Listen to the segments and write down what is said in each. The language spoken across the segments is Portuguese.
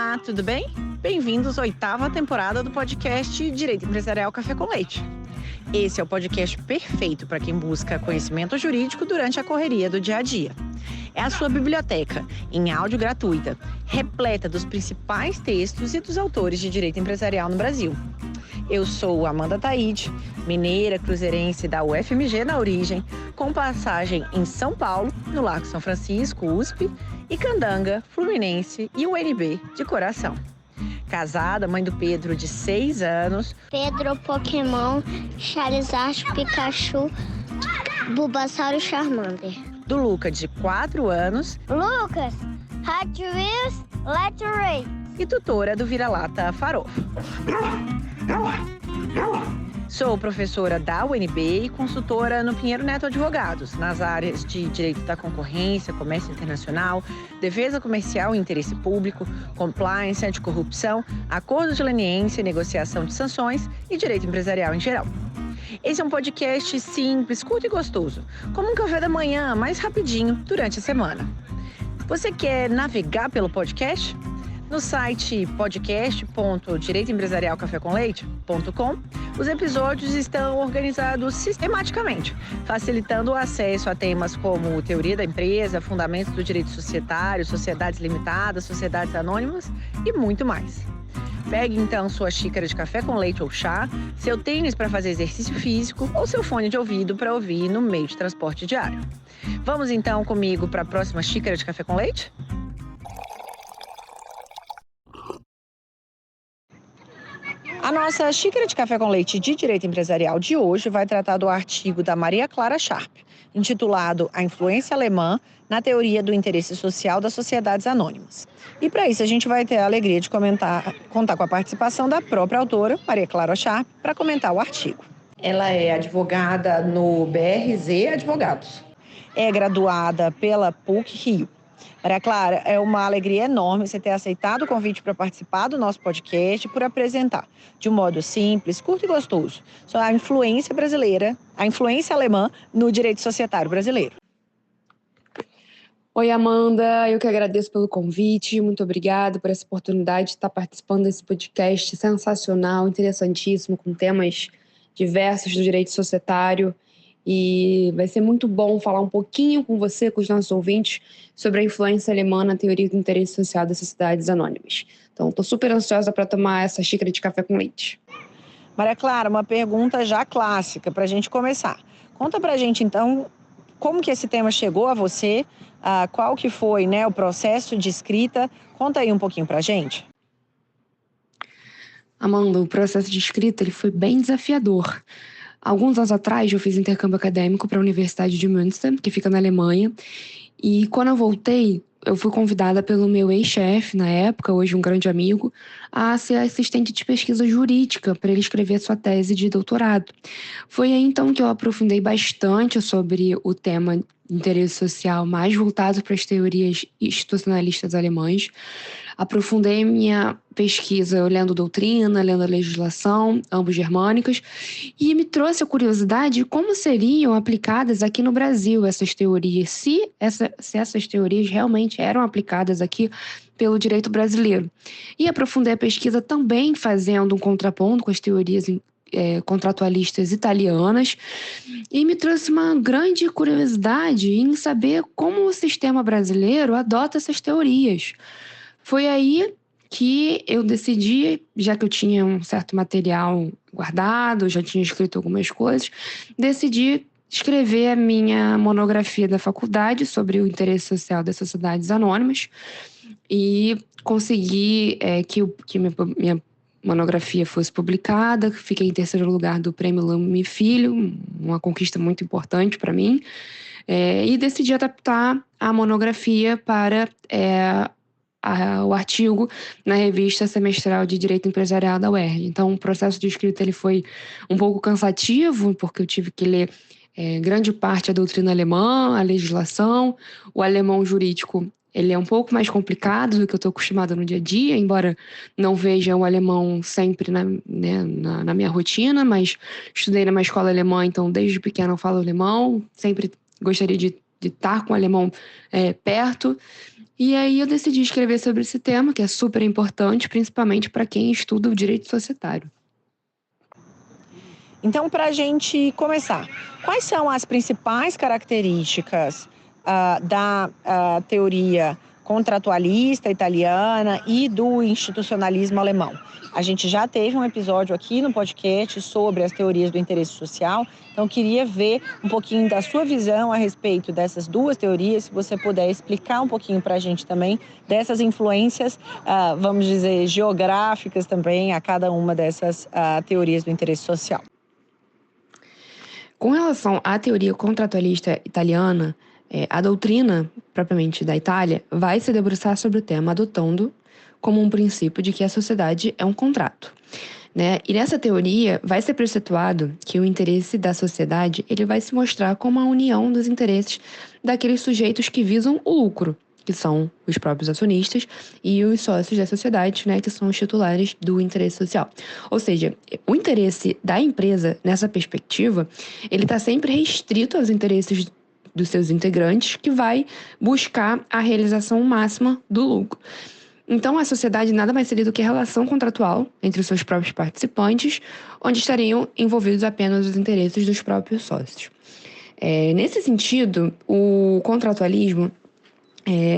Olá, tudo bem? Bem-vindos à 8ª temporada do podcast Direito Empresarial Café com Leite. Esse é o podcast perfeito para quem busca conhecimento jurídico durante a correria do dia a dia. É a sua biblioteca, em áudio gratuita, repleta dos principais textos e dos autores de direito empresarial no Brasil. Eu sou Amanda Taide, mineira cruzeirense da UFMG na origem, com passagem em São Paulo, no Largo São Francisco, USP, e Candanga, Fluminense e UNB de coração. Casada, mãe do Pedro, de 6 anos. Pedro, Pokémon, Charizard, Pikachu, Bulbasaur e Charmander. Do Luca, de 4 anos. Lucas, Hot Wheels, Let's Race. E tutora do Vira-Lata Farofo. Sou professora da UNB e consultora no Pinheiro Neto Advogados, nas áreas de Direito da Concorrência, Comércio Internacional, Defesa Comercial e Interesse Público, Compliance, Anticorrupção, Acordo de Leniência e Negociação de Sanções e Direito Empresarial em geral. Esse é um podcast simples, curto e gostoso, como um café da manhã, mais rapidinho, durante a semana. Você quer navegar pelo podcast? No site podcast.direitoempresarialcafécomleite.com, os episódios estão organizados sistematicamente, facilitando o acesso a temas como teoria da empresa, fundamentos do direito societário, sociedades limitadas, sociedades anônimas e muito mais. Pegue então sua xícara de café com leite ou chá, seu tênis para fazer exercício físico ou seu fone de ouvido para ouvir no meio de transporte diário. Vamos então comigo para a próxima xícara de café com leite? A nossa xícara de café com leite de direito empresarial de hoje vai tratar do artigo da Maria Clara Scharp, intitulado A Influência Alemã na Teoria do Interesse Social das Sociedades Anônimas. E para isso a gente vai ter a alegria de contar com a participação da própria autora, Maria Clara Scharp, para comentar o artigo. Ela é advogada no BRZ Advogados. É graduada pela PUC-Rio. Maria Clara, é uma alegria enorme você ter aceitado o convite para participar do nosso podcast e por apresentar, de um modo simples, curto e gostoso, sobre a influência brasileira, a influência alemã no direito societário brasileiro. Oi, Amanda, eu que agradeço pelo convite, muito obrigada por essa oportunidade de estar participando desse podcast sensacional, interessantíssimo, com temas diversos do direito societário. E vai ser muito bom falar um pouquinho com você, com os nossos ouvintes, sobre a influência alemã na teoria do interesse social das sociedades anônimas. Então, estou super ansiosa para tomar essa xícara de café com leite. Maria Clara, uma pergunta já clássica para a gente começar. Conta para a gente, então, como que esse tema chegou a você, qual que foi, o processo de escrita. Conta aí um pouquinho para a gente. Amanda, o processo de escrita ele foi bem desafiador. Alguns anos atrás, eu fiz intercâmbio acadêmico para a Universidade de Münster, que fica na Alemanha. E quando eu voltei, eu fui convidada pelo meu ex-chefe, na época, hoje um grande amigo, a ser assistente de pesquisa jurídica para ele escrever sua tese de doutorado. Foi aí, então, que eu aprofundei bastante sobre o tema de interesse social, mais voltado para as teorias institucionalistas alemãs. Aprofundei minha pesquisa lendo doutrina, lendo a legislação, ambos germânicas, e me trouxe a curiosidade de como seriam aplicadas aqui no Brasil essas teorias, se essas teorias realmente eram aplicadas aqui pelo direito brasileiro. E aprofundei a pesquisa também fazendo um contraponto com as teorias contratualistas italianas, e me trouxe uma grande curiosidade em saber como o sistema brasileiro adota essas teorias. Foi aí que eu decidi, já que eu tinha um certo material guardado, já tinha escrito algumas coisas, decidi escrever a minha monografia da faculdade sobre o interesse social das sociedades anônimas e consegui que minha monografia fosse publicada. Fiquei em terceiro lugar do Prêmio Lame Filho, uma conquista muito importante para mim, e decidi adaptar a monografia para o artigo na revista semestral de Direito Empresarial da UERJ. Então, o processo de escrita ele foi um pouco cansativo, porque eu tive que ler grande parte da doutrina alemã, a legislação. O alemão jurídico ele é um pouco mais complicado do que eu estou acostumada no dia a dia, embora não veja o alemão sempre na minha rotina, mas estudei numa escola alemã, então desde pequena eu falo alemão, sempre gostaria de estar com o alemão perto. E aí eu decidi escrever sobre esse tema, que é super importante, principalmente para quem estuda o direito societário. Então, para a gente começar, quais são as principais características da teoria contratualista italiana e do institucionalismo alemão? A gente já teve um episódio aqui no podcast sobre as teorias do interesse social, então queria ver um pouquinho da sua visão a respeito dessas duas teorias, se você puder explicar um pouquinho para a gente também dessas influências, vamos dizer, geográficas também a cada uma dessas teorias do interesse social. Com relação à teoria contratualista italiana, a doutrina, propriamente da Itália, vai se debruçar sobre o tema adotando como um princípio de que a sociedade é um contrato. Né? E nessa teoria vai ser preceituado que o interesse da sociedade ele vai se mostrar como a união dos interesses daqueles sujeitos que visam o lucro, que são os próprios acionistas, e os sócios da sociedade, né, que são os titulares do interesse social. Ou seja, o interesse da empresa, nessa perspectiva, ele está sempre restrito aos interesses dos seus integrantes, que vai buscar a realização máxima do lucro. Então, a sociedade nada mais seria do que a relação contratual entre os seus próprios participantes, onde estariam envolvidos apenas os interesses dos próprios sócios. Nesse sentido, o contratualismo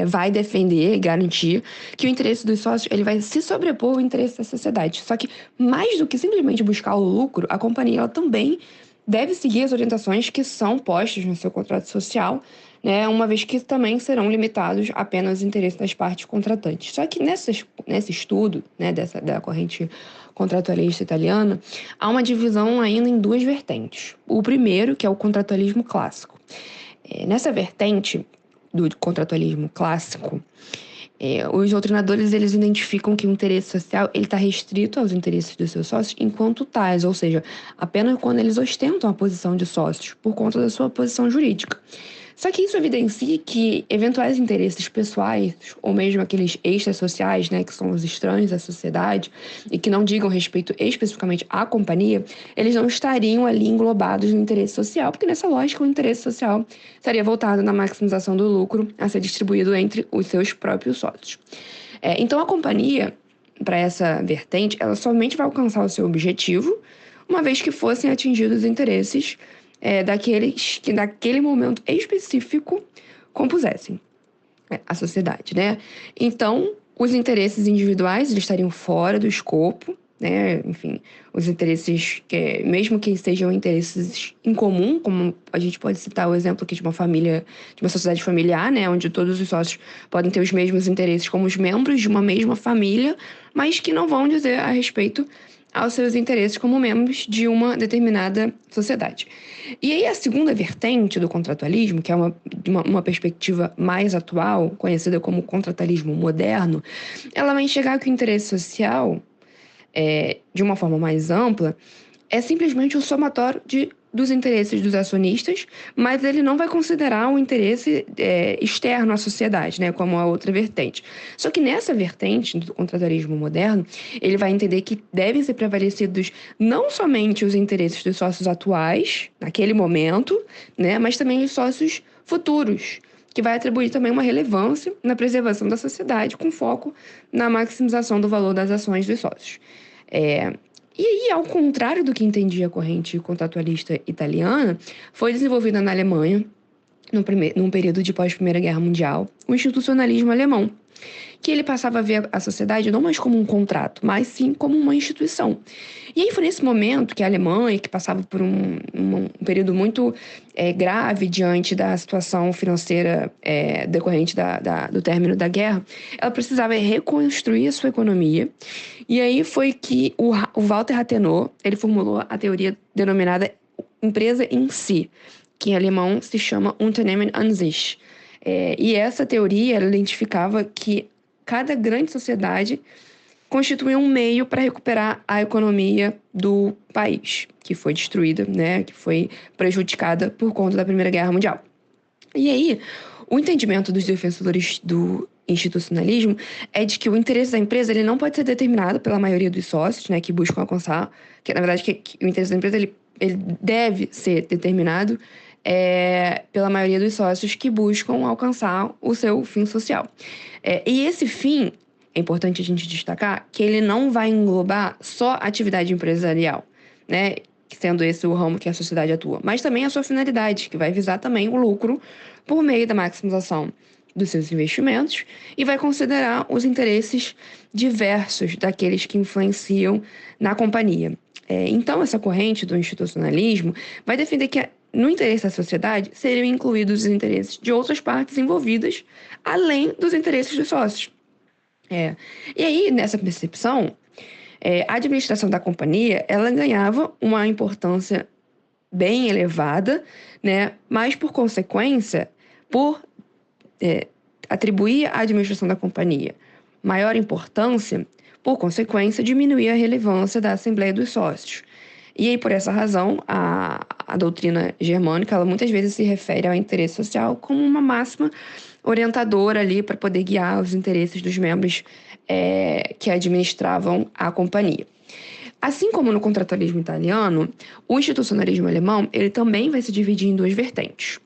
vai defender e garantir que o interesse dos sócios ele vai se sobrepor ao interesse da sociedade. Só que, mais do que simplesmente buscar o lucro, a companhia ela também deve seguir as orientações que são postas no seu contrato social, né, uma vez que também serão limitados apenas os interesses das partes contratantes. Só que nesse estudo, né, da corrente contratualista italiana, há uma divisão ainda em duas vertentes. O primeiro, que é o contratualismo clássico. Nessa vertente do contratualismo clássico, os doutrinadores eles identificam que o interesse social ele está restrito aos interesses dos seus sócios enquanto tais, ou seja, apenas quando eles ostentam a posição de sócios por conta da sua posição jurídica. Só que isso evidencia que eventuais interesses pessoais, ou mesmo aqueles extrasociais, né, que são os estranhos à sociedade, e que não digam respeito especificamente à companhia, eles não estariam ali englobados no interesse social, porque nessa lógica o interesse social estaria voltado na maximização do lucro a ser distribuído entre os seus próprios sócios. Então a companhia, para essa vertente, ela somente vai alcançar o seu objetivo, uma vez que fossem atingidos os interesses daqueles que naquele momento específico compusessem a sociedade, né? Então, os interesses individuais eles estariam fora do escopo, né? Enfim, os interesses, mesmo que sejam interesses em comum, como a gente pode citar o exemplo aqui de uma família, de uma sociedade familiar, né? Onde todos os sócios podem ter os mesmos interesses como os membros de uma mesma família, mas que não vão dizer a respeito aos seus interesses como membros de uma determinada sociedade. E aí a segunda vertente do contratualismo, que é uma perspectiva mais atual, conhecida como contratualismo moderno, ela vai enxergar que o interesse social, de uma forma mais ampla, é simplesmente o somatório dos interesses dos acionistas, mas ele não vai considerar o interesse externo à sociedade, né, como a outra vertente. Só que nessa vertente do contratualismo moderno, ele vai entender que devem ser prevalecidos não somente os interesses dos sócios atuais, naquele momento, né, mas também os sócios futuros, que vai atribuir também uma relevância na preservação da sociedade, com foco na maximização do valor das ações dos sócios. E aí, ao contrário do que entendia a corrente contratualista italiana, foi desenvolvida na Alemanha, num período de pós-Primeira Guerra Mundial, o institucionalismo alemão, que ele passava a ver a sociedade não mais como um contrato, mas sim como uma instituição. E aí foi nesse momento que a Alemanha, que passava por um período muito grave diante da situação financeira decorrente do término da guerra, ela precisava reconstruir a sua economia. E aí foi que o Walter Rathenau, ele formulou a teoria denominada empresa em si, que em alemão se chama Unternehmen an sich. E essa teoria ela identificava que cada grande sociedade constitui um meio para recuperar a economia do país, que foi destruída, né, que foi prejudicada por conta da Primeira Guerra Mundial. E aí, o entendimento dos defensores do institucionalismo é de que o interesse da empresa ele não pode ser determinado pela maioria dos sócios, né, que buscam alcançar, que na verdade que o interesse da empresa ele deve ser determinado pela maioria dos sócios que buscam alcançar o seu fim social. E esse fim, é importante a gente destacar, que ele não vai englobar só a atividade empresarial, né? Sendo esse o ramo que a sociedade atua, mas também a sua finalidade, que vai visar também o lucro por meio da maximização dos seus investimentos e vai considerar os interesses diversos daqueles que influenciam na companhia. Então, essa corrente do institucionalismo vai defender que, no interesse da sociedade, seriam incluídos os interesses de outras partes envolvidas, além dos interesses dos sócios. E aí, nessa percepção, a administração da companhia, ela ganhava uma importância bem elevada, né? Mas, por consequência, por atribuir à administração da companhia maior importância, por consequência, diminuir a relevância da Assembleia dos Sócios. E aí, por essa razão, a doutrina germânica, ela muitas vezes se refere ao interesse social como uma máxima orientadora ali para poder guiar os interesses dos membros que administravam a companhia. Assim como no contratualismo italiano, o institucionalismo alemão ele também vai se dividir em duas vertentes.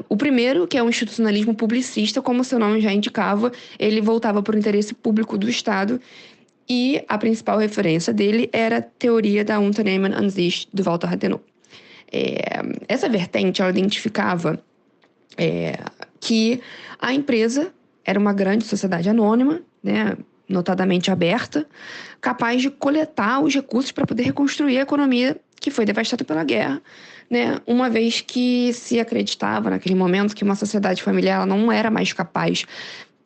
O primeiro, que é o institucionalismo publicista, como seu nome já indicava, ele voltava para o interesse público do Estado e a principal referência dele era a teoria da Unternehmen an sich, do Walter Rathenau. Essa vertente, ela identificava que a empresa era uma grande sociedade anônima, né, notadamente aberta, capaz de coletar os recursos para poder reconstruir a economia que foi devastada pela guerra, né, uma vez que se acreditava naquele momento que uma sociedade familiar ela não era mais capaz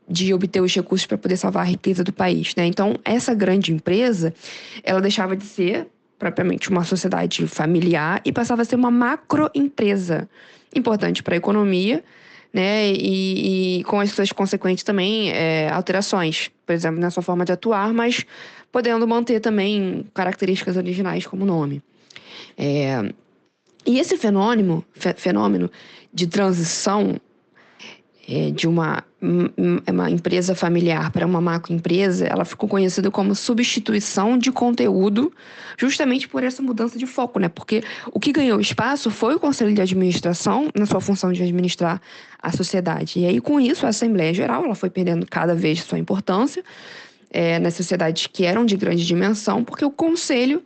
de obter os recursos para poder salvar a riqueza do país, né? Então, essa grande empresa, ela deixava de ser propriamente uma sociedade familiar e passava a ser uma macroempresa, importante para a economia, né? E com as suas consequentes também alterações, por exemplo, na sua forma de atuar, mas podendo manter também características originais como nome. E esse fenômeno de transição de uma empresa familiar para uma macroempresa, ela ficou conhecida como substituição de conteúdo, justamente por essa mudança de foco, né? Porque o que ganhou espaço foi o Conselho de Administração, na sua função de administrar a sociedade. E aí, com isso, a Assembleia Geral ela foi perdendo cada vez sua importância nas sociedades que eram de grande dimensão, porque o Conselho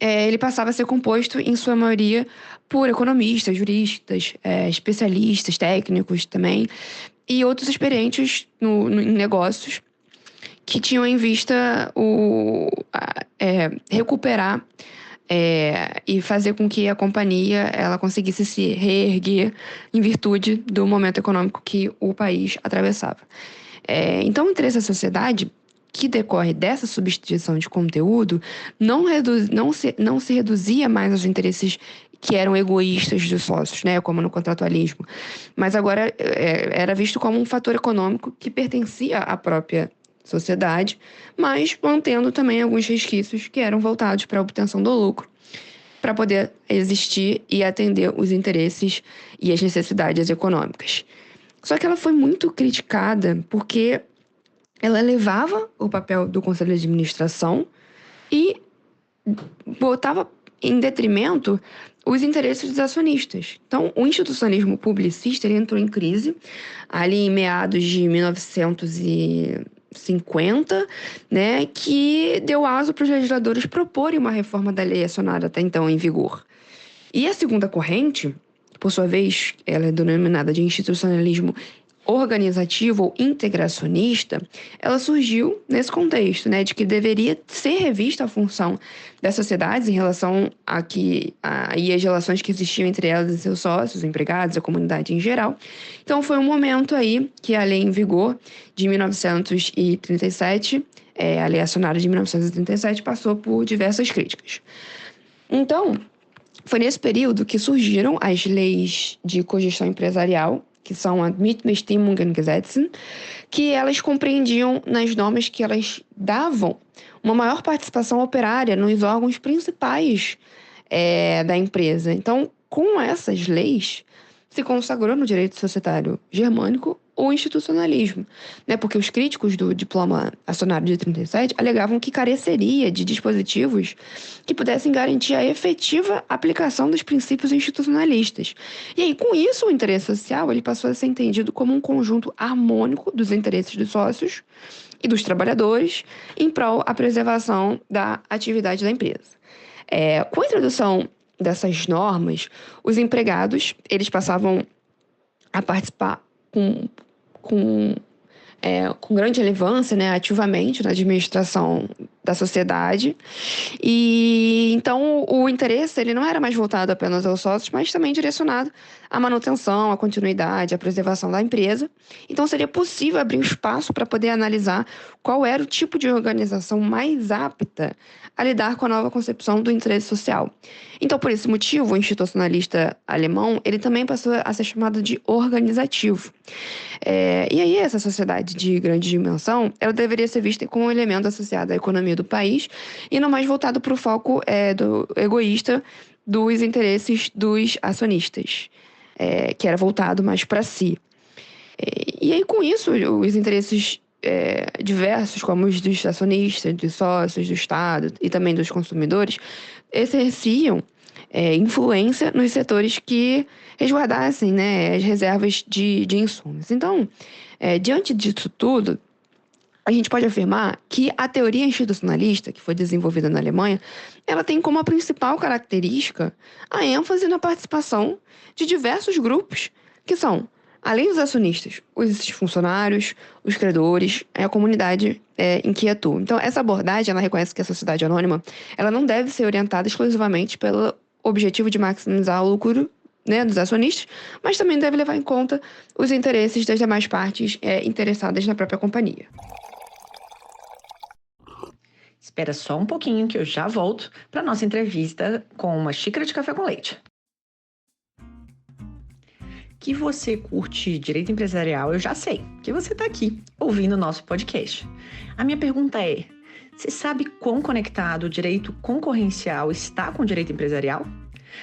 ele passava a ser composto, em sua maioria, por economistas, juristas, especialistas, técnicos também, e outros experientes em negócios que tinham em vista recuperar e fazer com que a companhia ela conseguisse se reerguer em virtude do momento econômico que o país atravessava. Então, o interesse da sociedade que decorre dessa substituição de conteúdo não se reduzia mais aos interesses que eram egoístas dos sócios, né, como no contratualismo, mas agora era visto como um fator econômico que pertencia à própria sociedade, mas mantendo também alguns resquícios que eram voltados para a obtenção do lucro, para poder existir e atender os interesses e as necessidades econômicas. Só que ela foi muito criticada porque ela elevava o papel do Conselho de Administração e botava em detrimento os interesses dos acionistas. Então, o institucionalismo publicista ele entrou em crise ali em meados de 1950, né, que deu aso para os legisladores proporem uma reforma da lei acionada até então em vigor. E a segunda corrente, por sua vez, ela é denominada de institucionalismo organizativo ou integracionista, ela surgiu nesse contexto, né, de que deveria ser revista a função das sociedades em relação a e as relações que existiam entre elas e seus sócios, empregados, a comunidade em geral. Então, foi um momento aí que a lei em vigor de 1937, a lei acionada de 1937, passou por diversas críticas. Então, foi nesse período que surgiram as leis de cogestão empresarial, que são as Mitbestimmungsgesetze, que elas compreendiam nas normas que elas davam uma maior participação operária nos órgãos principais da empresa. Então, com essas leis, se consagrou no direito societário germânico o institucionalismo, né? Porque os críticos do diploma acionário de 37 alegavam que careceria de dispositivos que pudessem garantir a efetiva aplicação dos princípios institucionalistas. E aí, com isso, o interesse social ele passou a ser entendido como um conjunto harmônico dos interesses dos sócios e dos trabalhadores em prol da preservação da atividade da empresa. Com a introdução dessas normas, os empregados eles passavam a participar com grande relevância, né, ativamente na administração da sociedade. E então o interesse ele não era mais voltado apenas aos sócios, mas também direcionado à manutenção, à continuidade, à preservação da empresa. Então seria possível abrir um espaço para poder analisar qual era o tipo de organização mais apta a lidar com a nova concepção do interesse social. Então, por esse motivo, o institucionalista alemão ele também passou a ser chamado de organizativo. E aí, essa sociedade de grande dimensão, ela deveria ser vista como um elemento associado à economia do país e não mais voltado para o foco do egoísta dos interesses dos acionistas, que era voltado mais para si. E aí, com isso, os interesses diversos, como os dos acionistas, dos sócios, do Estado e também dos consumidores, exerciam influência nos setores que resguardassem, né, as reservas de insumos. Então, diante disso tudo, a gente pode afirmar que a teoria institucionalista, que foi desenvolvida na Alemanha, ela tem como a principal característica a ênfase na participação de diversos grupos, que são, além dos acionistas, os funcionários, os credores, a comunidade em que atua. Então, essa abordagem, ela reconhece que a sociedade anônima, ela não deve ser orientada exclusivamente pelo objetivo de maximizar o lucro, né, dos acionistas, mas também deve levar em conta os interesses das demais partes interessadas na própria companhia. Espera só um pouquinho que eu já volto para a nossa entrevista com uma xícara de café com leite. Que você curte direito empresarial, eu já sei, que você está aqui ouvindo o nosso podcast. A minha pergunta é, você sabe quão conectado o direito concorrencial está com o direito empresarial?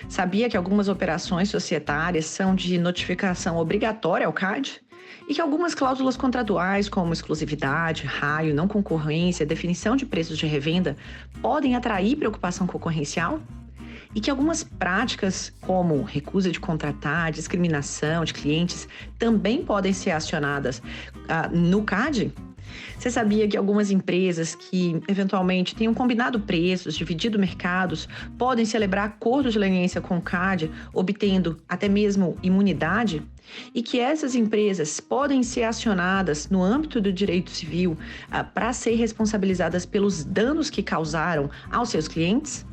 Sabia que algumas operações societárias são de notificação obrigatória ao CAD? E que algumas cláusulas contratuais, como exclusividade, raio, não concorrência, definição de preços de revenda, podem atrair preocupação concorrencial? E que algumas práticas, como recusa de contratar, discriminação de clientes, também podem ser acionadas no CAD? Você sabia que algumas empresas que, eventualmente, tenham combinado preços, dividido mercados, podem celebrar acordos de leniência com o CAD, obtendo até mesmo imunidade? E que essas empresas podem ser acionadas no âmbito do direito civil para ser responsabilizadas pelos danos que causaram aos seus clientes?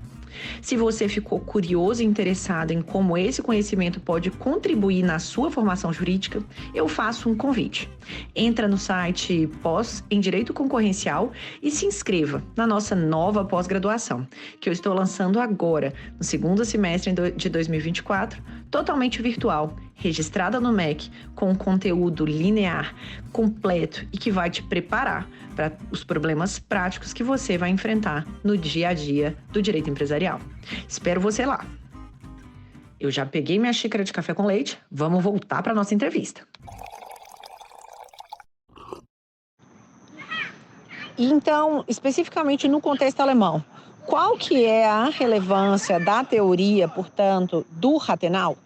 Se você ficou curioso e interessado em como esse conhecimento pode contribuir na sua formação jurídica, eu faço um convite. Entra no site Pós em Direito Concorrencial e se inscreva na nossa nova pós-graduação, que eu estou lançando agora, no segundo semestre de 2024, totalmente virtual, registrada no MEC, com conteúdo linear, completo e que vai te preparar para os problemas práticos que você vai enfrentar no dia a dia do direito empresarial. Espero você lá. Eu já peguei minha xícara de café com leite, vamos voltar para a nossa entrevista. Então, especificamente no contexto alemão, qual que é a relevância da teoria, portanto, do Rathenau?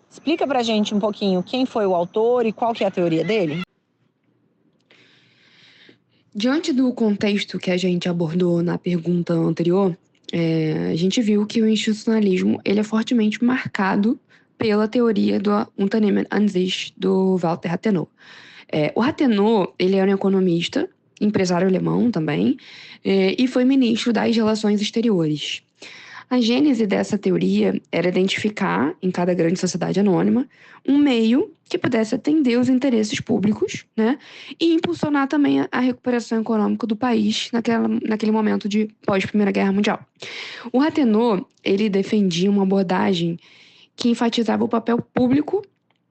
Explica pra gente um pouquinho quem foi o autor e qual que é a teoria dele. Diante do contexto que a gente abordou na pergunta anterior, a gente viu que o institucionalismo ele é fortemente marcado pela teoria do Unternehmen an sich, do Walter Rathenau. O Rathenau ele era um economista, empresário alemão também, e foi ministro das Relações Exteriores. A gênese dessa teoria era identificar, em cada grande sociedade anônima, um meio que pudesse atender os interesses públicos, né, e impulsionar também a recuperação econômica do país naquele momento de pós-Primeira Guerra Mundial. O Rathenau, ele defendia uma abordagem que enfatizava o papel público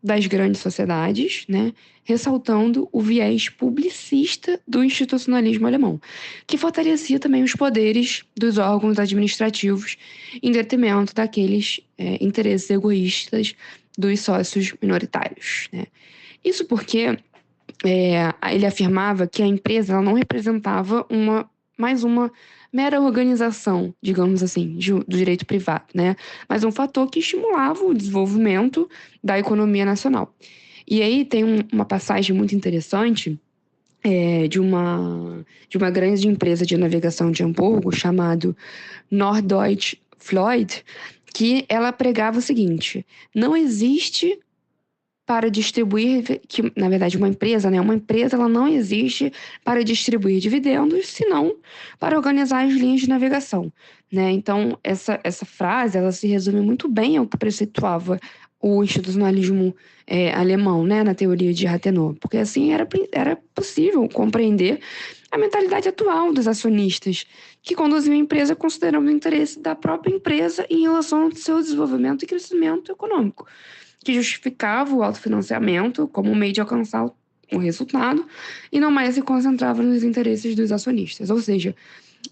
das grandes sociedades, né, ressaltando o viés publicista do institucionalismo alemão, que fortalecia também os poderes dos órgãos administrativos em detrimento daqueles interesses egoístas dos sócios minoritários, né. Isso porque ele afirmava que a empresa ela não representava mais uma mera organização, digamos assim, do direito privado, né? Mas um fator que estimulava o desenvolvimento da economia nacional. E aí tem uma passagem muito interessante de uma grande empresa de navegação de Hamburgo, chamado Norddeutsche Floyd, que ela pregava o seguinte: não existe para distribuir, que na verdade uma empresa, né? Uma empresa ela não existe para distribuir dividendos, senão para organizar as linhas de navegação, né? Então essa frase ela se resume muito bem ao que preceituava o institucionalismo alemão, né? Na teoria de Rathenau, porque assim era possível compreender a mentalidade atual dos acionistas, que conduziam a empresa considerando o interesse da própria empresa em relação ao seu desenvolvimento e crescimento econômico, que justificava o autofinanciamento como um meio de alcançar o resultado e não mais se concentrava nos interesses dos acionistas. Ou seja,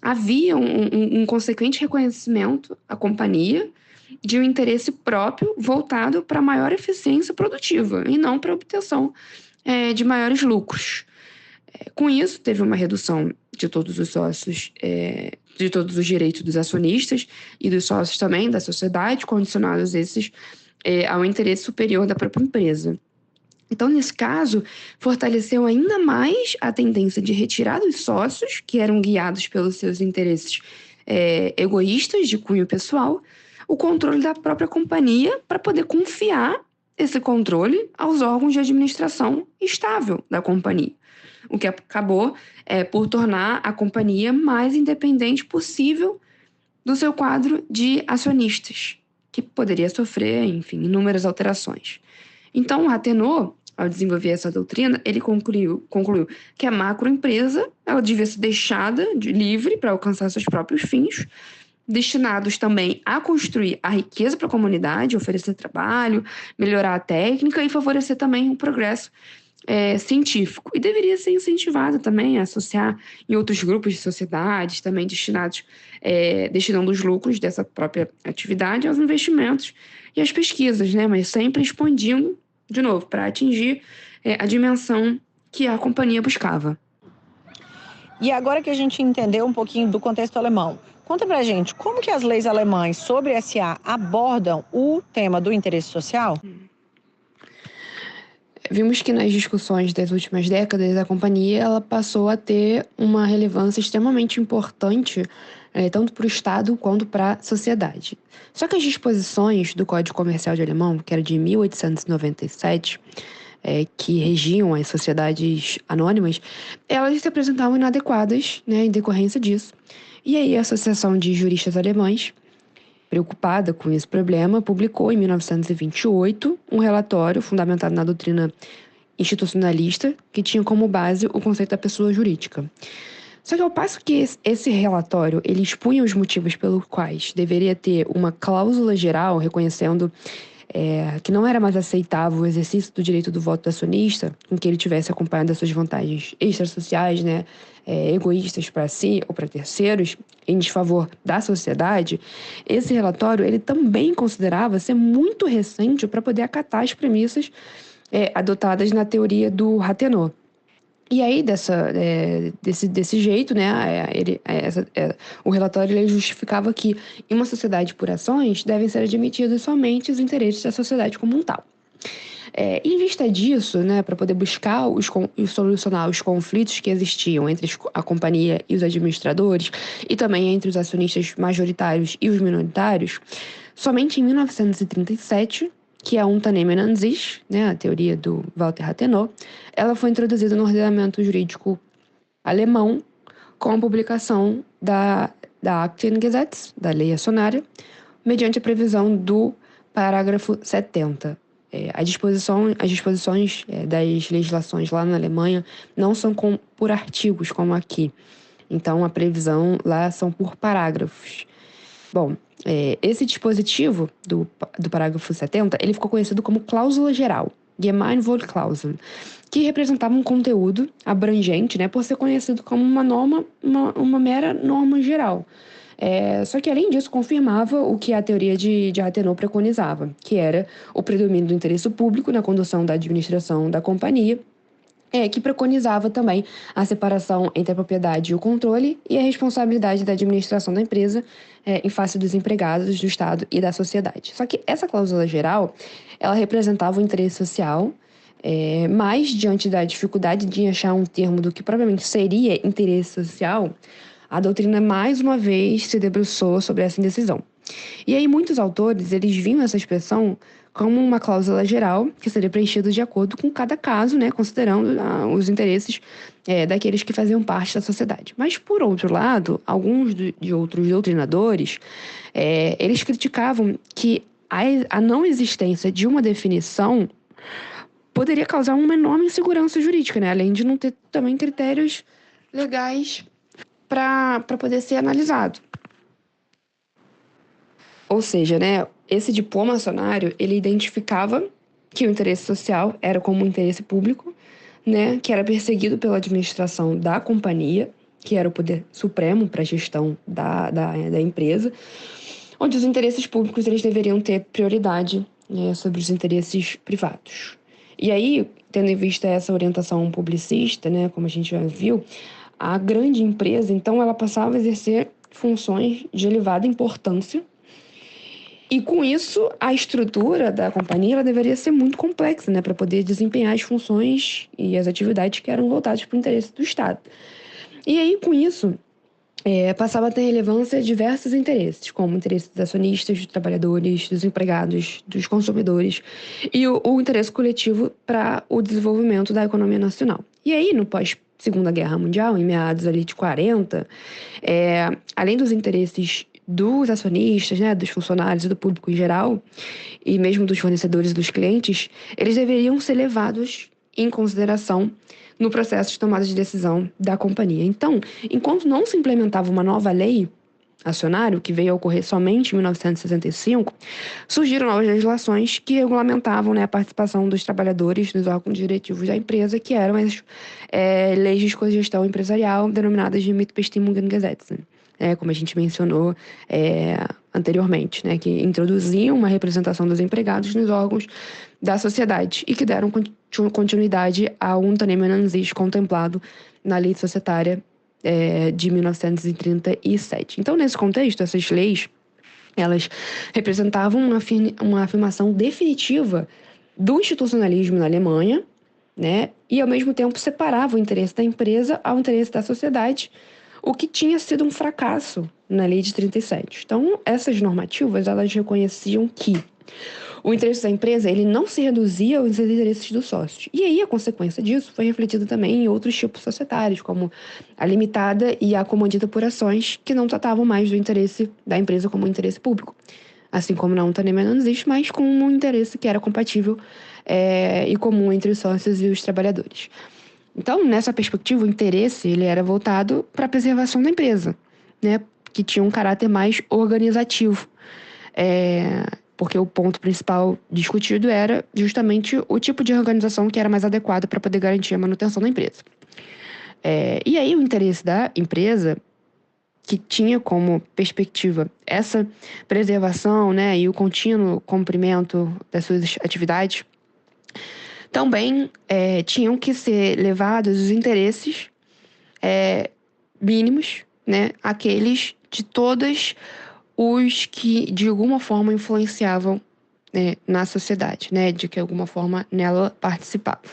havia um consequente reconhecimento à companhia de um interesse próprio voltado para maior eficiência produtiva e não para a obtenção de maiores lucros. Com isso, teve uma redução de todos os sócios, de todos os direitos dos acionistas e dos sócios também da sociedade, condicionados esses ao interesse superior da própria empresa. Então, nesse caso, fortaleceu ainda mais a tendência de retirar dos sócios, que eram guiados pelos seus interesses egoístas de cunho pessoal, o controle da própria companhia para poder confiar esse controle aos órgãos de administração estável da companhia, o que acabou por tornar a companhia mais independente possível do seu quadro de acionistas, que poderia sofrer, enfim, inúmeras alterações. Então, Rathenau, ao desenvolver essa doutrina, ele concluiu que a macroempresa ela devia ser deixada livre para alcançar seus próprios fins, destinados também a construir a riqueza para a comunidade, oferecer trabalho, melhorar a técnica e favorecer também o progresso científico. E deveria ser incentivado também a associar em outros grupos de sociedades, também destinando os lucros dessa própria atividade aos investimentos e às pesquisas, né? Mas sempre expandindo, de novo, para atingir a dimensão que a companhia buscava. E agora que a gente entendeu um pouquinho do contexto alemão, conta pra gente como que as leis alemãs sobre SA abordam o tema do interesse social? Vimos que nas discussões das últimas décadas, a companhia ela passou a ter uma relevância extremamente importante, tanto para o Estado quanto para a sociedade. Só que as disposições do Código Comercial de Alemão, que era de 1897, que regiam as sociedades anônimas, elas se apresentavam inadequadas, né, em decorrência disso. E aí a Associação de Juristas Alemães, preocupada com esse problema, publicou em 1928 um relatório fundamentado na doutrina institucionalista que tinha como base o conceito da pessoa jurídica. Só que ao passo que esse relatório ele expunha os motivos pelos quais deveria ter uma cláusula geral reconhecendo que não era mais aceitável o exercício do direito do voto do acionista, com que ele tivesse acompanhado das suas vantagens extrasociais, né, egoístas para si ou para terceiros, em desfavor da sociedade, esse relatório ele também considerava ser muito recente para poder acatar as premissas adotadas na teoria do Rathenau. E aí, desse jeito, né, o relatório ele justificava que, em uma sociedade por ações, devem ser admitidos somente os interesses da sociedade como um tal. Em vista disso, né, para poder buscar e solucionar os conflitos que existiam entre a companhia e os administradores, e também entre os acionistas majoritários e os minoritários, somente em 1937, que é a Unternehmen an sich, né, a teoria do Walter Rathenau, ela foi introduzida no ordenamento jurídico alemão com a publicação da Aktiengesetz, da lei acionária, mediante a previsão do parágrafo 70. As disposições das legislações lá na Alemanha não são por artigos, como aqui. Então, a previsão lá são por parágrafos. Bom, esse dispositivo do parágrafo 70, ele ficou conhecido como cláusula geral, Gemeinwohlklausel, que representava um conteúdo abrangente, né, por ser conhecido como uma mera norma geral. Só que, além disso, confirmava o que a teoria de Rathenau preconizava, que era o predomínio do interesse público na condução da administração da companhia que preconizava também a separação entre a propriedade e o controle e a responsabilidade da administração da empresa em face dos empregados, do Estado e da sociedade. Só que essa cláusula geral, ela representava o interesse social, mas diante da dificuldade de achar um termo do que provavelmente seria interesse social, a doutrina mais uma vez se debruçou sobre essa indecisão. E aí muitos autores, eles viam essa expressão como uma cláusula geral que seria preenchida de acordo com cada caso, né, considerando os interesses daqueles que faziam parte da sociedade. Mas, por outro lado, alguns de outros doutrinadores, eles criticavam que a não existência de uma definição poderia causar uma enorme insegurança jurídica, né, além de não ter também critérios legais para poder ser analisado. Ou seja, né, esse diploma acionário, ele identificava que o interesse social era como um interesse público, né, que era perseguido pela administração da companhia, que era o poder supremo para a gestão da empresa, onde os interesses públicos eles deveriam ter prioridade, né, sobre os interesses privados. E aí, tendo em vista essa orientação publicista, né, como a gente já viu, a grande empresa, então, ela passava a exercer funções de elevada importância. E com isso, a estrutura da companhia ela deveria ser muito complexa, né, para poder desempenhar as funções e as atividades que eram voltadas para o interesse do Estado. E aí, com isso, passava a ter relevância diversos interesses, como o interesse dos acionistas, dos trabalhadores, dos empregados, dos consumidores e o interesse coletivo para o desenvolvimento da economia nacional. E aí, no pós-Segunda Guerra Mundial, em meados ali de 40, além dos interesses dos acionistas, né, dos funcionários e do público em geral, e mesmo dos fornecedores e dos clientes, eles deveriam ser levados em consideração no processo de tomada de decisão da companhia. Então, enquanto não se implementava uma nova lei acionário, que veio a ocorrer somente em 1965, surgiram novas legislações que regulamentavam, né, a participação dos trabalhadores nos órgãos diretivos da empresa, que eram as leis de cogestão empresarial, denominadas de Mitbestimmungsgesetze, como a gente mencionou anteriormente, né, que introduziam uma representação dos empregados nos órgãos da sociedade e que deram continuidade ao Unternehmen an sich contemplado na Lei Societária de 1937. Então, nesse contexto, essas leis, elas representavam uma afirmação definitiva do institucionalismo na Alemanha, né, e, ao mesmo tempo, separavam o interesse da empresa ao interesse da sociedade, o que tinha sido um fracasso na Lei de 37. Então, essas normativas, elas reconheciam que o interesse da empresa ele não se reduzia aos interesses dos sócios. E aí, a consequência disso foi refletida também em outros tipos societários, como a limitada e a comandita por ações, que não tratavam mais do interesse da empresa como um interesse público. Assim como na Unternehmen an sich, mas com um interesse que era compatível e comum entre os sócios e os trabalhadores. Então, nessa perspectiva, o interesse ele era voltado para a preservação da empresa, né, que tinha um caráter mais organizativo, porque o ponto principal discutido era justamente o tipo de organização que era mais adequado para poder garantir a manutenção da empresa. E aí o interesse da empresa, que tinha como perspectiva essa preservação, né, e o contínuo cumprimento das suas atividades, também tinham que ser levados os interesses mínimos, né, aqueles de todos os que de alguma forma influenciavam, né, na sociedade, né, de que de alguma forma nela participavam.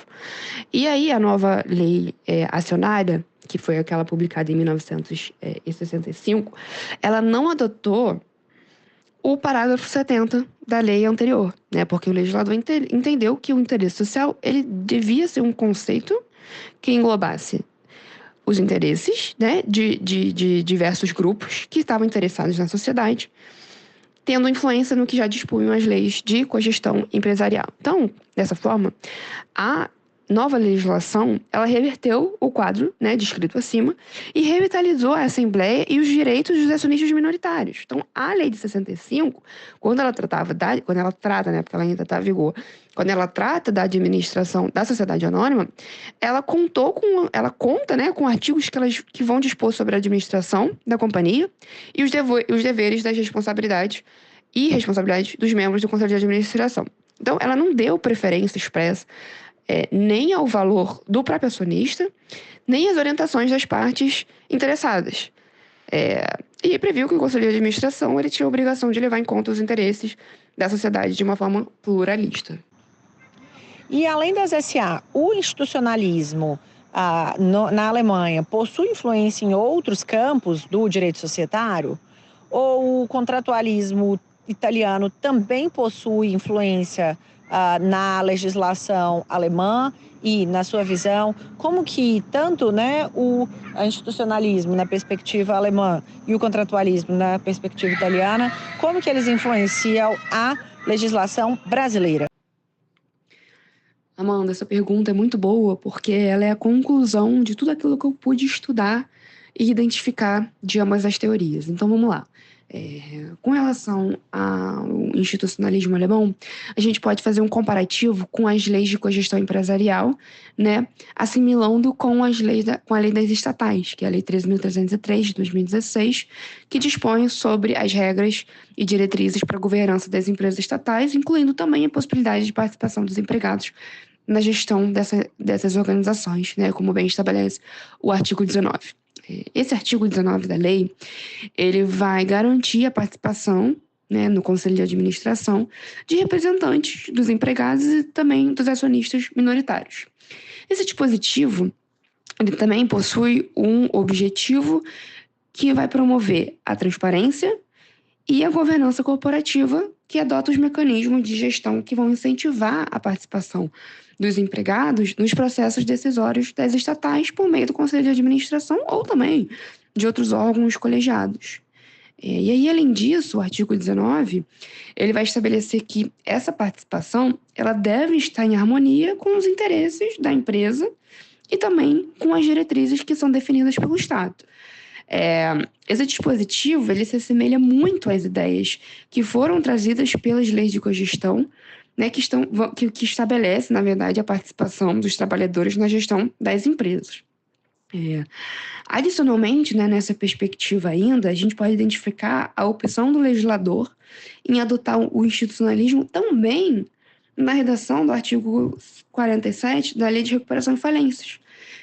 E aí a nova lei acionária, que foi aquela publicada em 1965, ela não adotou o parágrafo 70 da lei anterior, né? Porque o legislador entendeu que o interesse social ele devia ser um conceito que englobasse os interesses, né, de diversos grupos que estavam interessados na sociedade, tendo influência no que já dispunham as leis de cogestão empresarial. Então, dessa forma, a nova legislação, ela reverteu o quadro, né, descrito acima e revitalizou a Assembleia e os direitos dos acionistas minoritários. Então, a Lei de 65, quando ela trata, né, porque ela ainda está em vigor, quando ela trata da administração da sociedade anônima, ela conta, né, com artigos que vão dispor sobre a administração da companhia e os deveres das responsabilidades dos membros do Conselho de Administração. Então, ela não deu preferência expressa nem ao valor do próprio acionista, nem às orientações das partes interessadas. E previu que o Conselho de Administração ele tinha a obrigação de levar em conta os interesses da sociedade de uma forma pluralista. E além das SA, o institucionalismo na Alemanha possui influência em outros campos do direito societário? Ou o contratualismo italiano também possui influência na legislação alemã? E, na sua visão, como que tanto o institucionalismo na perspectiva alemã e o contratualismo na perspectiva italiana, como que eles influenciam a legislação brasileira? Amanda, essa pergunta é muito boa porque ela é a conclusão de tudo aquilo que eu pude estudar e identificar de ambas as teorias. Então, vamos lá. Com relação ao institucionalismo alemão, a gente pode fazer um comparativo com as leis de cogestão empresarial, né, assimilando com a lei das estatais, que é a Lei 13.303 de 2016, que dispõe sobre as regras e diretrizes para a governança das empresas estatais, incluindo também a possibilidade de participação dos empregados na gestão dessas organizações, né, como bem estabelece o artigo 19. Esse artigo 19 da lei, ele vai garantir a participação, né, no Conselho de Administração de representantes dos empregados e também dos acionistas minoritários. Esse dispositivo, ele também possui um objetivo que vai promover a transparência e a governança corporativa, que adota os mecanismos de gestão que vão incentivar a participação dos empregados nos processos decisórios das estatais por meio do Conselho de Administração ou também de outros órgãos colegiados. E aí, além disso, o artigo 19, ele vai estabelecer que essa participação ela deve estar em harmonia com os interesses da empresa e também com as diretrizes que são definidas pelo Estado. Esse dispositivo ele se assemelha muito às ideias que foram trazidas pelas leis de cogestão, né, que estabelece, na verdade, a participação dos trabalhadores na gestão das empresas. Adicionalmente, né, nessa perspectiva ainda, a gente pode identificar a opção do legislador em adotar o institucionalismo também na redação do artigo 47 da Lei de Recuperação e Falências,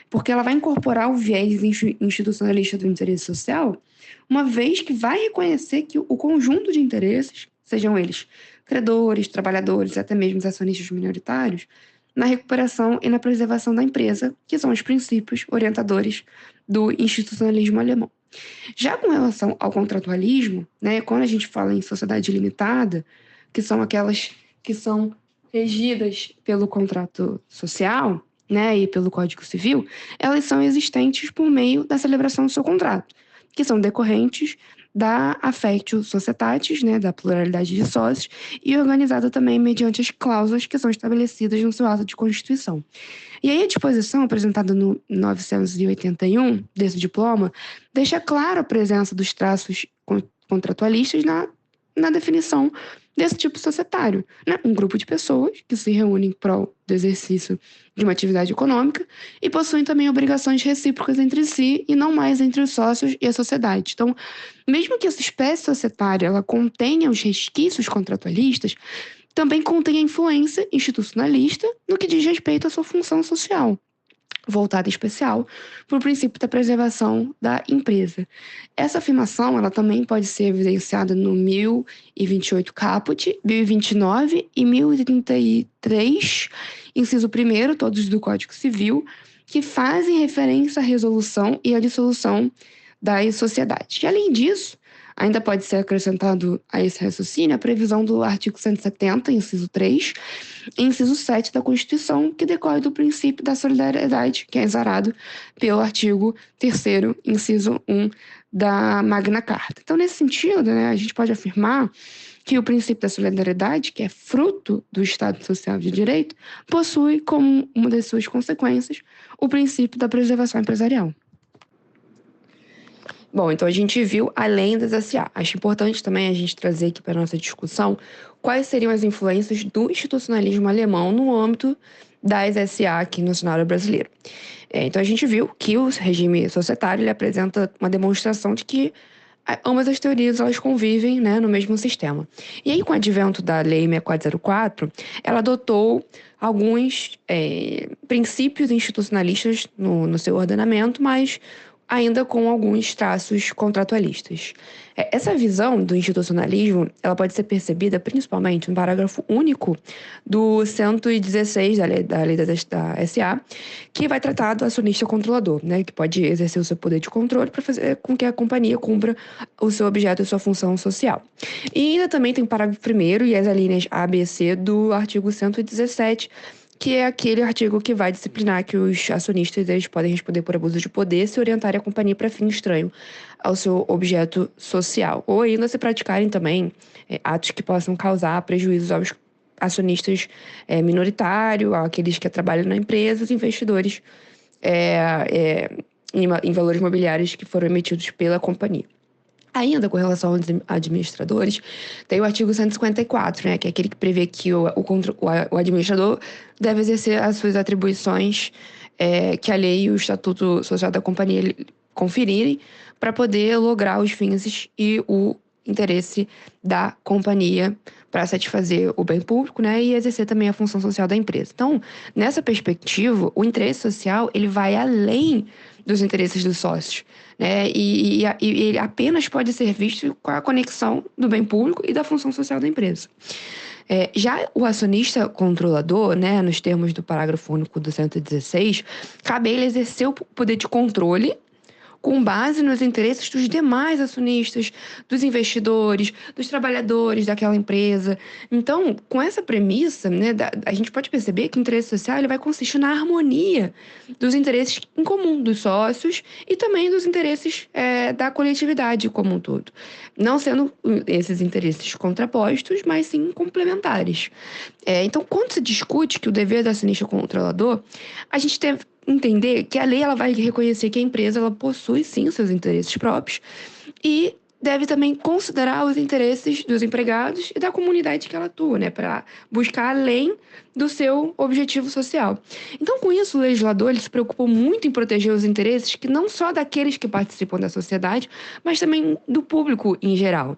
porque ela vai incorporar o viés institucionalista do interesse social, uma vez que vai reconhecer que o conjunto de interesses, sejam eles credores, trabalhadores, até mesmo os acionistas minoritários, na recuperação e na preservação da empresa, que são os princípios orientadores do institucionalismo alemão. Já com relação ao contratualismo, né, quando a gente fala em sociedade limitada, que são aquelas que são regidas pelo contrato social, né, e pelo Código Civil, elas são existentes por meio da celebração do seu contrato, que são decorrentes da affectio societatis, né, da pluralidade de sócios, e organizada também mediante as cláusulas que são estabelecidas no seu ato de constituição. E aí a disposição apresentada no 981 desse diploma deixa claro a presença dos traços contratualistas na definição desse tipo societário, né? Um grupo de pessoas que se reúnem em prol do exercício de uma atividade econômica e possuem também obrigações recíprocas entre si e não mais entre os sócios e a sociedade. Então, mesmo que essa espécie societária ela contenha os resquícios contratualistas, também contém a influência institucionalista no que diz respeito à sua função social, voltada em especial para o princípio da preservação da empresa. Essa afirmação ela também pode ser evidenciada no 1028 caput, 1029 e 1033, inciso 1º, todos do Código Civil, que fazem referência à resolução e à dissolução das sociedades. E, além disso, ainda pode ser acrescentado a esse raciocínio a previsão do artigo 170, inciso 3, e inciso 7 da Constituição, que decorre do princípio da solidariedade, que é exarado pelo artigo 3º, inciso 1 da Magna Carta. Então, nesse sentido, né, a gente pode afirmar que o princípio da solidariedade, que é fruto do Estado Social de Direito, possui como uma das suas consequências o princípio da preservação empresarial. Bom, então a gente viu além das SA. Acho importante também a gente trazer aqui para a nossa discussão quais seriam as influências do institucionalismo alemão no âmbito das SA aqui no cenário brasileiro. Então a gente viu que o regime societário ele apresenta uma demonstração de que Ambas as teorias elas convivem, né, no mesmo sistema. E aí, com o advento da Lei 6404, ela adotou alguns princípios institucionalistas no seu ordenamento, mas ainda com alguns traços contratualistas. Essa visão do institucionalismo ela pode ser percebida principalmente no parágrafo único do 116 da SA, que vai tratar do acionista controlador, né, que pode exercer o seu poder de controle para fazer com que a companhia cumpra o seu objeto e sua função social. E ainda também tem o parágrafo 1º e as alíneas A, B e C do artigo 117, que é aquele artigo que vai disciplinar que os acionistas eles podem responder por abuso de poder se orientarem a companhia para fim estranho ao seu objeto social, ou ainda se praticarem também atos que possam causar prejuízos aos acionistas minoritários, àqueles que trabalham na empresa, os investidores em valores imobiliários que foram emitidos pela companhia. Ainda com relação aos administradores, tem o artigo 154, né, que é aquele que prevê que o administrador deve exercer as suas atribuições que a lei e o Estatuto Social da Companhia conferirem para poder lograr os fins e o interesse da companhia para satisfazer o bem público, né, e exercer também a função social da empresa. Então, nessa perspectiva, o interesse social ele vai além dos interesses dos sócios, né, e ele apenas pode ser visto com a conexão do bem público e da função social da empresa. Já o acionista controlador, né, nos termos do parágrafo único do 116, cabe a ele exercer o poder de controle com base nos interesses dos demais acionistas, dos investidores, dos trabalhadores daquela empresa. Então, com essa premissa, né, a gente pode perceber que o interesse social ele vai consistir na harmonia dos interesses em comum dos sócios e também dos interesses da coletividade como um todo. Não sendo esses interesses contrapostos, mas sim complementares. Então, quando se discute que o dever do acionista controlador, a gente tem entender que a lei ela vai reconhecer que a empresa ela possui sim seus interesses próprios e deve também considerar os interesses dos empregados e da comunidade que ela atua, né, para buscar além do seu objetivo social. Então, com isso, o legislador ele se preocupou muito em proteger os interesses que não só daqueles que participam da sociedade, mas também do público em geral.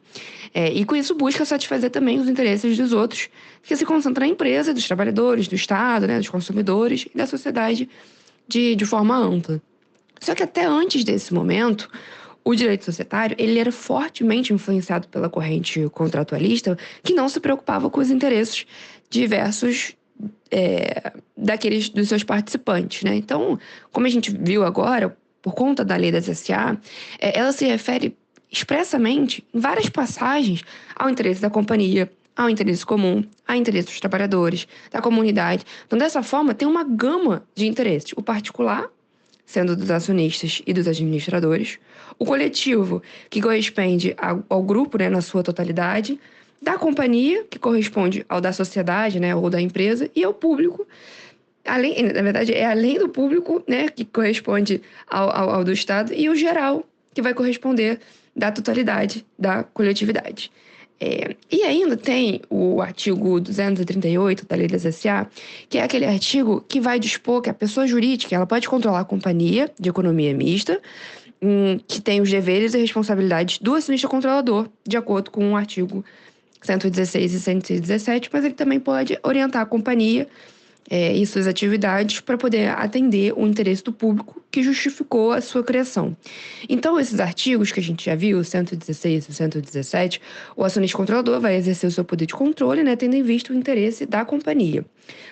E com isso busca satisfazer também os interesses dos outros, que se concentram na empresa, dos trabalhadores, do Estado, né, dos consumidores e da sociedade de forma ampla. Só que até antes desse momento, o direito societário ele era fortemente influenciado pela corrente contratualista que não se preocupava com os interesses diversos daqueles dos seus participantes, né? Então, como a gente viu agora, por conta da lei das SA, ela se refere expressamente, em várias passagens, ao interesse da companhia, ao interesse comum, ao interesse dos trabalhadores, da comunidade. Então, dessa forma, tem uma gama de interesses. O particular, sendo dos acionistas e dos administradores. O coletivo, que corresponde ao grupo, né, na sua totalidade. Da companhia, que corresponde ao da sociedade, né, ou da empresa. E ao público, na verdade, é além do público, né, que corresponde ao do Estado. E o geral, que vai corresponder da totalidade da coletividade. E ainda tem o artigo 238 da Lei das SA, que é aquele artigo que vai dispor que a pessoa jurídica ela pode controlar a companhia de economia mista, que tem os deveres e responsabilidades do acionista controlador, de acordo com o artigo 116 e 117, mas ele também pode orientar a companhia e suas atividades para poder atender o interesse do público que justificou a sua criação. Então, esses artigos que a gente já viu, 116 e 117, o acionista controlador vai exercer o seu poder de controle, né, tendo em vista o interesse da companhia.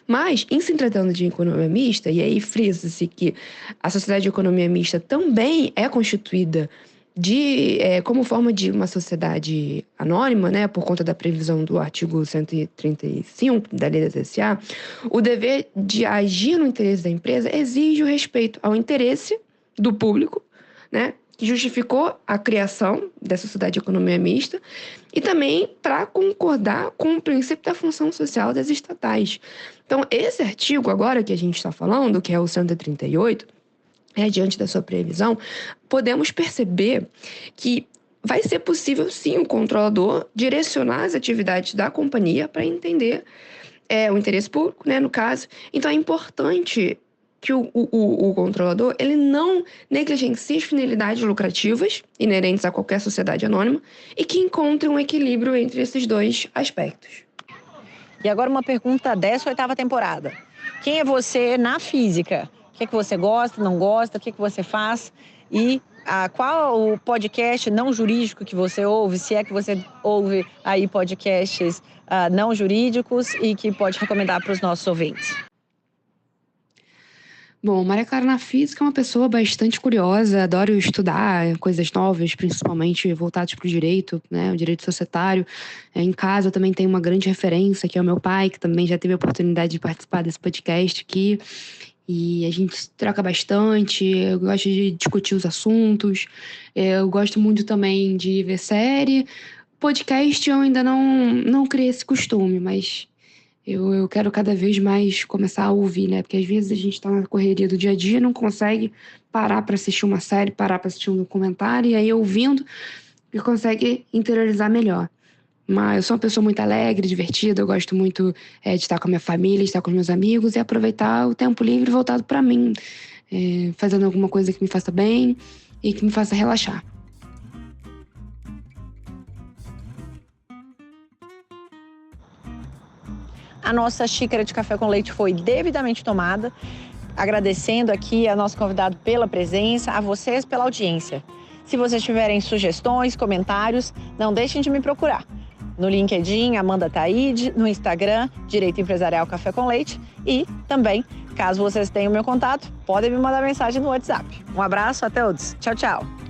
Mas, em se tratando de economia mista, e aí frisa-se que a sociedade de economia mista também é constituída como forma de uma sociedade anônima, né, por conta da previsão do artigo 135 da Lei das SA, o dever de agir no interesse da empresa exige o respeito ao interesse do público, né, que justificou a criação da sociedade de economia mista, e também para concordar com o princípio da função social das estatais. Então, esse artigo agora que a gente está falando, que é o 138, diante da sua previsão, podemos perceber que vai ser possível, sim, o controlador direcionar as atividades da companhia para entender o interesse público, né, no caso. Então, é importante que o controlador ele não negligencie as finalidades lucrativas inerentes a qualquer sociedade anônima e que encontre um equilíbrio entre esses dois aspectos. E agora uma pergunta dessa 8ª temporada. Quem é você na física? O que é que você gosta, não gosta? O que é que você faz? E qual o podcast não jurídico que você ouve? Se é que você ouve aí podcasts não jurídicos e que pode recomendar para os nossos ouvintes. Bom, Maria Clara na física é uma pessoa bastante curiosa, adoro estudar coisas novas, principalmente voltadas para o direito, né, o direito societário. Em casa eu também tenho uma grande referência, que é o meu pai, que também já teve a oportunidade de participar desse podcast aqui. E a gente troca bastante, eu gosto de discutir os assuntos, eu gosto muito também de ver série. Podcast eu ainda não criei esse costume, mas eu quero cada vez mais começar a ouvir, né? Porque às vezes a gente está na correria do dia a dia, não consegue parar para assistir uma série, parar para assistir um documentário, e aí ouvindo, consegue interiorizar melhor. Mas eu sou uma pessoa muito alegre, divertida, eu gosto muito de estar com a minha família, de estar com os meus amigos e aproveitar o tempo livre voltado para mim, fazendo alguma coisa que me faça bem e que me faça relaxar. A nossa xícara de café com leite foi devidamente tomada. Agradecendo aqui a nosso convidado pela presença, a vocês pela audiência. Se vocês tiverem sugestões, comentários, não deixem de me procurar. No LinkedIn, Amanda Taide, no Instagram, Direito Empresarial Café com Leite e também, caso vocês tenham meu contato, podem me mandar mensagem no WhatsApp. Um abraço a todos. Tchau, tchau.